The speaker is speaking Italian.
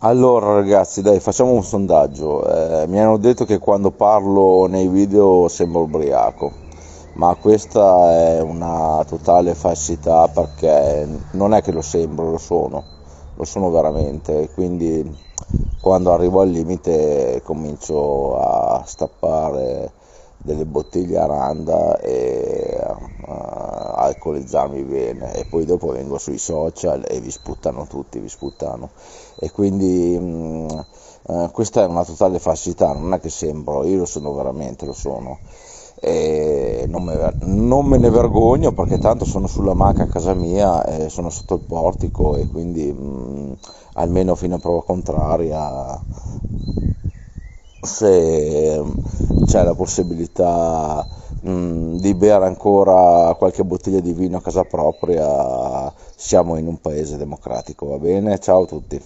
Allora ragazzi, dai, facciamo un sondaggio. Mi hanno detto che quando parlo nei video sembro ubriaco, ma questa è una totale falsità perché non è che lo sembro, lo sono veramente. Quindi quando arrivo al limite comincio a stappare delle bottiglie a randa e alcolizzarmi bene e poi dopo vengo sui social e vi sputtano tutti, vi sputtano e quindi questa è una totale falsità, non è che sembro, io lo sono veramente, lo sono e non me ne vergogno perché tanto sono sulla macchina a casa mia e sono sotto il portico e quindi almeno fino a prova contraria se c'è la possibilità di bere ancora qualche bottiglia di vino a casa propria, siamo in un paese democratico, va bene? Ciao a tutti.